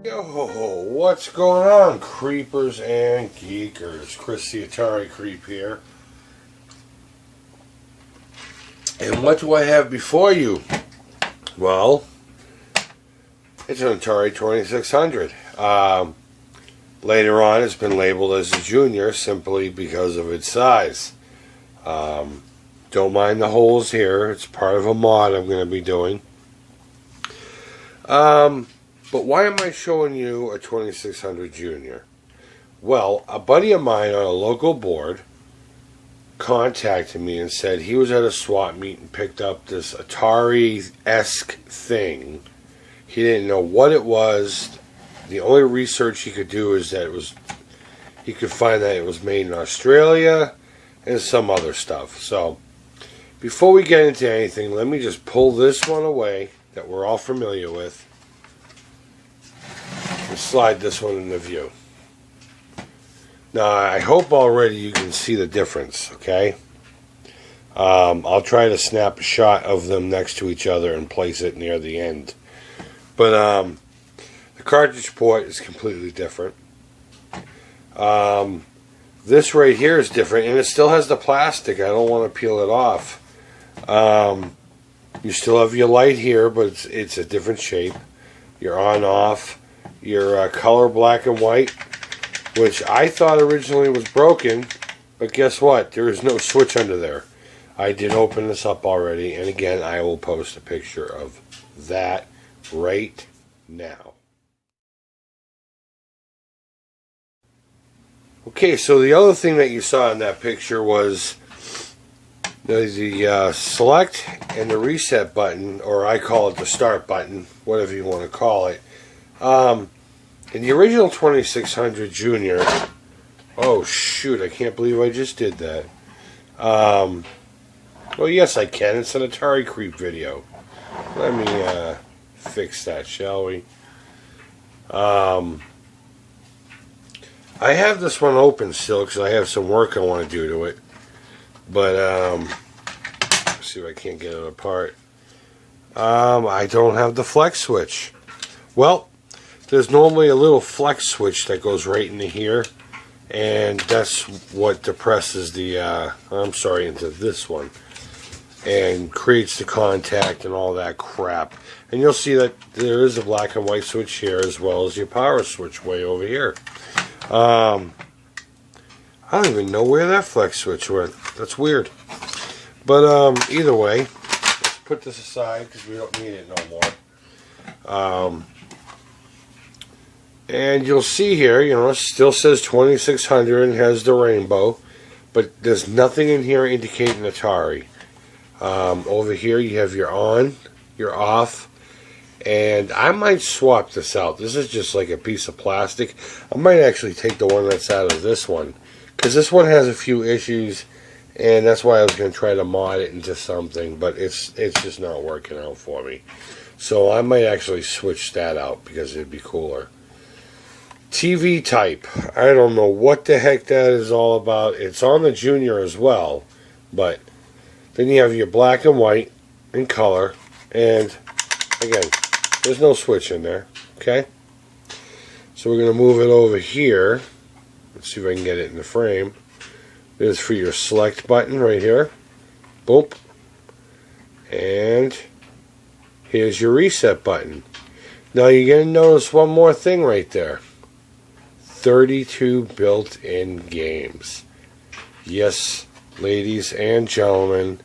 Yo, what's going on, creepers and geekers? Chris the Atari Creep here. And what do I have before you? Well, it's an Atari 2600. Later on, it's been labeled as a junior simply because of its size. Don't mind the holes here. It's part of a mod I'm going to be doing. But why am I showing you a 2600 Junior? Well, a buddy of mine on a local board contacted me and said he was at a swap meet and picked up this Atari-esque thing. He didn't know what it was. The only research he could do is that he could find that it was made in Australia and some other stuff. So, before we get into anything, let me just pull this one away that we're all familiar with. Slide this one into view. Now, I hope already you can see the difference, okay? I'll try to snap a shot of them next to each other and place it near the end. But the cartridge port is completely different. This right here is different, and it still has the plastic. I don't want to peel it off. You still have your light here, but it's a different shape. Your on-off. Your color black and white, which I thought originally was broken, but guess what? There is no switch under there. I did open this up already, and again, I will post a picture of that right now. Okay, so the other thing that you saw in that picture was the select and the reset button, or I call it the start button, whatever you want to call it. In the original 2600 Junior, oh shoot, I can't believe I just did that. Well, yes, I can. It's an Atari Creep video. Let me fix that, shall we? I have this one open still because I have some work I want to do to it. But, let's see if I can't get it apart. I don't have the flex switch. Well, there's normally a little flex switch that goes right into here, and that's what depresses the, into this one, and creates the contact and all that crap. And you'll see that there is a black and white switch here, as well as your power switch way over here. I don't even know where that flex switch went. That's weird. But either way, let's put this aside because we don't need it no more. And you'll see here, it still says 2600 and has the rainbow, but there's nothing in here indicating Atari. Over here you have your on, your off, and I might swap this out. This is just like a piece of plastic. I might actually take the one that's out of this one, because this one has a few issues, and that's why I was going to try to mod it into something, but it's just not working out for me. So I might actually switch that out because it'd be cooler. TV type. I don't know what the heck that is all about. It's on the Junior as well, but then you have your black and white and color, and again, there's no switch in there. Okay, so we're going to move it over here. Let's see if I can get it in the frame. This is for your select button right here. Boop. And here's your reset button. Now you're going to notice one more thing right there. 32 built-in games. Yes, ladies and gentlemen,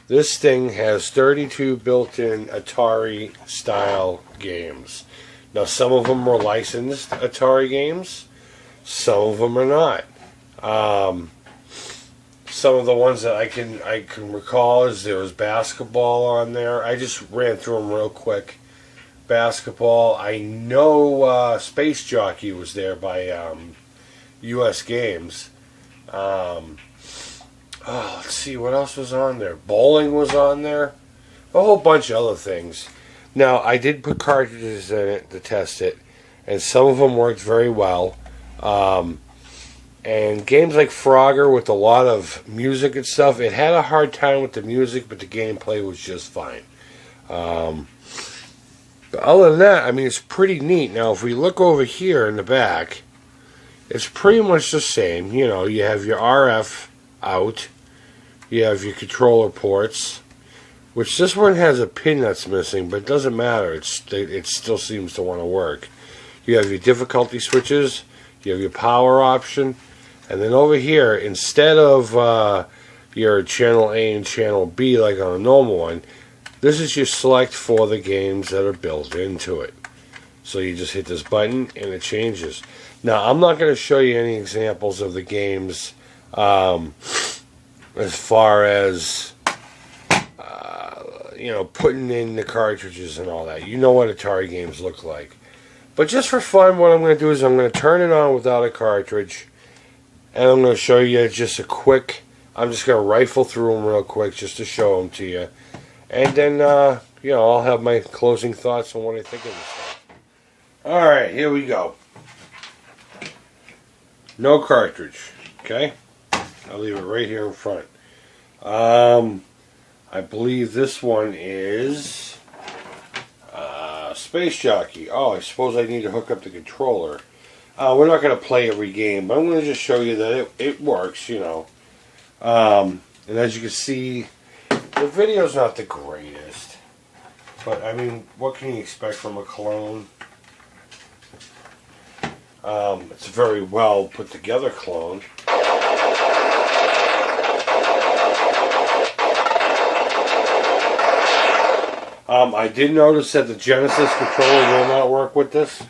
this thing has 32 built-in Atari-style games. Now, some of them are licensed Atari games. Some of them are not. Some of the ones that I can recall is there was basketball on there. I just ran through them real quick. Basketball. I know Space Jockey was there by U.S. Games. Let's see, what else was on there? Bowling was on there. A whole bunch of other things. Now, I did put cartridges in it to test it, and some of them worked very well. And games like Frogger with a lot of music and stuff, it had a hard time with the music, but the gameplay was just fine. But other than that, I mean, it's pretty neat. Now, if we look over here in the back, it's pretty much the same. You know, you have your RF out. You have your controller ports, which this one has a pin that's missing, but it doesn't matter. It still seems to want to work. You have your difficulty switches. You have your power option. And then over here, instead of your channel A and channel B like on a normal one, this is your select for the games that are built into it. So you just hit this button and it changes. Now, I'm not going to show you any examples of the games as far as, you know, putting in the cartridges and all that. You know what Atari games look like. But just for fun, what I'm going to do is I'm going to turn it on without a cartridge. And I'm going to show you just a quick, I'm just going to rifle through them real quick just to show them to you. And then, you know, I'll have my closing thoughts on what I think of this stuff. Alright, here we go. No cartridge, okay? I'll leave it right here in front. I believe this one is Space Jockey. Oh, I suppose I need to hook up the controller. We're not going to play every game, but I'm going to just show you that it works, you know. And as you can see, the video's not the greatest. But, I mean, what can you expect from a clone? It's a very well put together clone. I did notice that the Genesis controller will not work with this.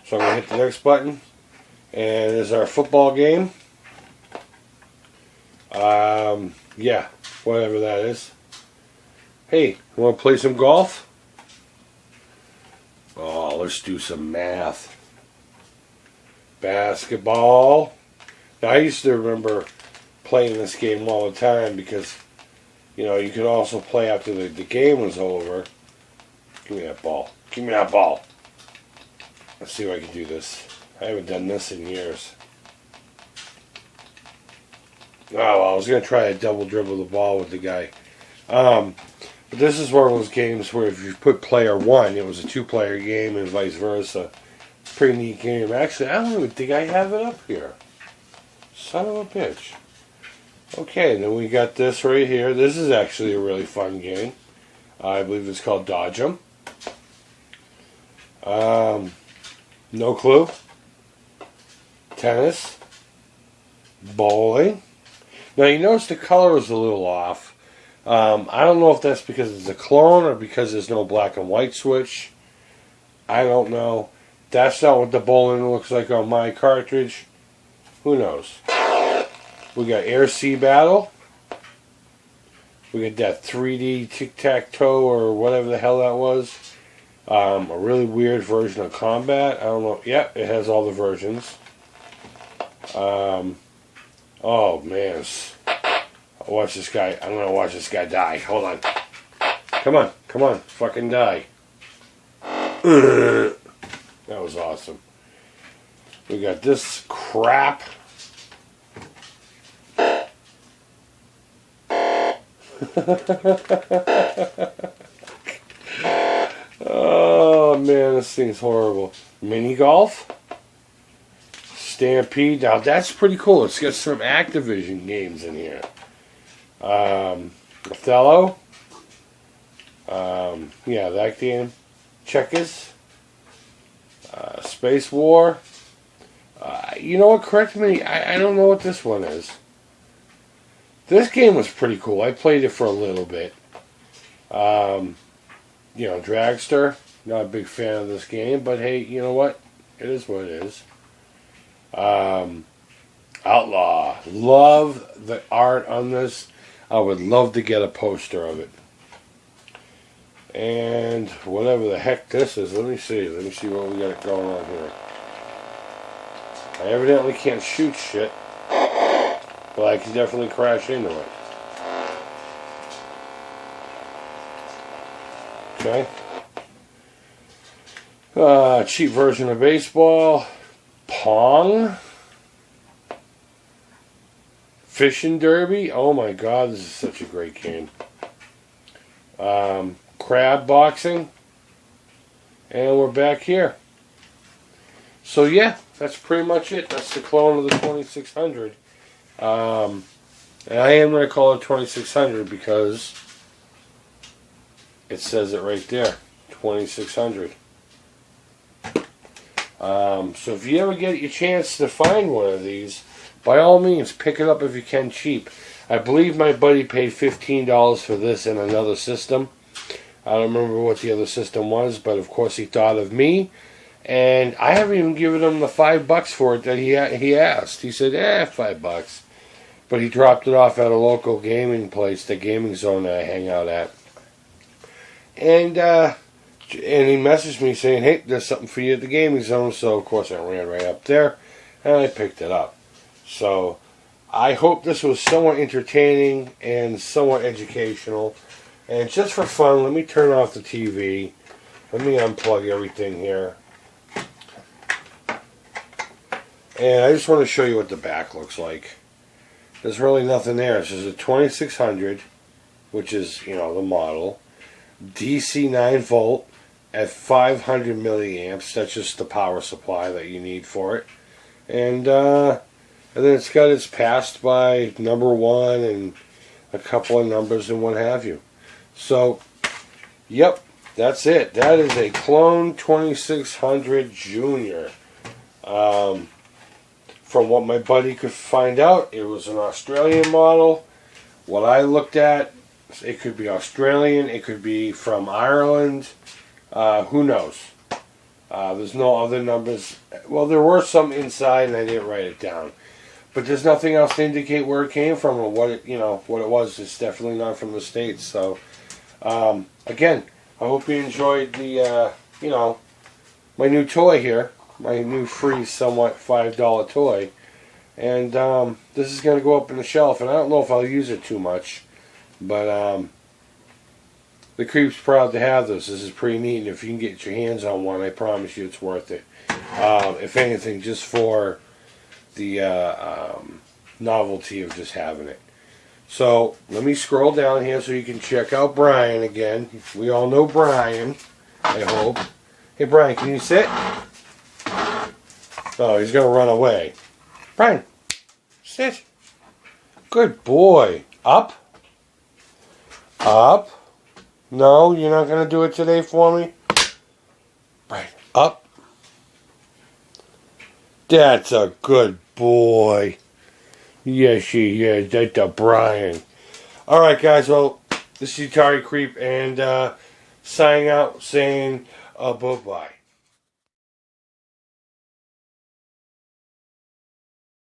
So I'm going to hit the next button. And there's our football game. Yeah, whatever that is. Hey, you want to play some golf? Oh, let's do some math. Basketball. Now, I used to remember playing this game all the time because, you know, you could also play after the game was over. Give me that ball. Give me that ball. Let's see if I can do this. I haven't done this in years. Oh, well, I was going to try to double dribble the ball with the guy. But this is one of those games where if you put player one, it was a two-player game and vice versa. Pretty neat game. Actually, I don't even think I have it up here. Son of a bitch. Okay, then we got this right here. This is actually a really fun game. I believe it's called Dodge 'em. No clue. Tennis. Bowling. Now you notice the color is a little off. I don't know if that's because it's a clone or because there's no black and white switch. I don't know. That's not what the bowling looks like on my cartridge. Who knows? We got Air Sea Battle. We got that 3D tic-tac-toe or whatever the hell that was. A really weird version of Combat. I don't know. Yep, it has all the versions. Oh, man. Watch this guy. I'm going to watch this guy die. Hold on. Come on. Come on. Fucking die. That was awesome. We got this crap. Oh man, this thing's horrible. Mini golf, Stampede. Now that's pretty cool. It's got some Activision games in here. Othello. Yeah, that game. Checkers. Space War. You know what? Correct me. I don't know what this one is. This game was pretty cool. I played it for a little bit. You know, Dragster. Not a big fan of this game, but hey, you know what? It is what it is. Outlaw. Love the art on this. I would love to get a poster of it. And whatever the heck this is, let me see. Let me see what we got going on here. I evidently can't shoot shit. But I can definitely crash into it. Okay. Cheap version of baseball. Pong. Fishing Derby. Oh my god, this is such a great game. Crab boxing. And we're back here. So yeah, that's pretty much it. That's the clone of the 2600. And I am going to call it 2600 because it says it right there, 2600. So if you ever get your chance to find one of these, by all means, pick it up if you can cheap. I believe my buddy paid $15 for this in another system. I don't remember what the other system was, but of course he thought of me. And I haven't even given him the $5 for it that he asked. He said, $5. But he dropped it off at a local gaming place, the gaming zone that I hang out at. And he messaged me saying, hey, there's something for you at the gaming zone. So, of course, I ran right up there, and I picked it up. So, I hope this was somewhat entertaining and somewhat educational. And just for fun, let me turn off the TV. Let me unplug everything here. And I just want to show you what the back looks like. There's really nothing there. It's just a 2600, which is, you know, the model. DC 9 volt at 500 milliamps. That's just the power supply that you need for it. And then it's got its passed by number 1 and a couple of numbers and what have you. So, yep, that's it. That is a clone 2600 Junior. From what my buddy could find out, it was an Australian model. What I looked at, it could be Australian, it could be from Ireland, who knows? There's no other numbers. Well, there were some inside and I didn't write it down. But there's nothing else to indicate where it came from or what it, you know, what it was. It's definitely not from the States. So, again, I hope you enjoyed the, you know, my new toy here. My new free, somewhat $5 toy. And this is going to go up on the shelf. And I don't know if I'll use it too much. But the Creep's proud to have this. This is pretty neat. And if you can get your hands on one, I promise you it's worth it. If anything, just for the novelty of just having it. So, let me scroll down here so you can check out Brian again. We all know Brian, I hope. Hey, Brian, can you sit? Oh, he's going to run away. Brian, sit. Good boy. Up. Up. No, you're not going to do it today for me? Brian, up. That's a good boy. Yes, he is. That's a Brian. Alright, guys. Well, this is Atari Creep and signing out saying bye-bye.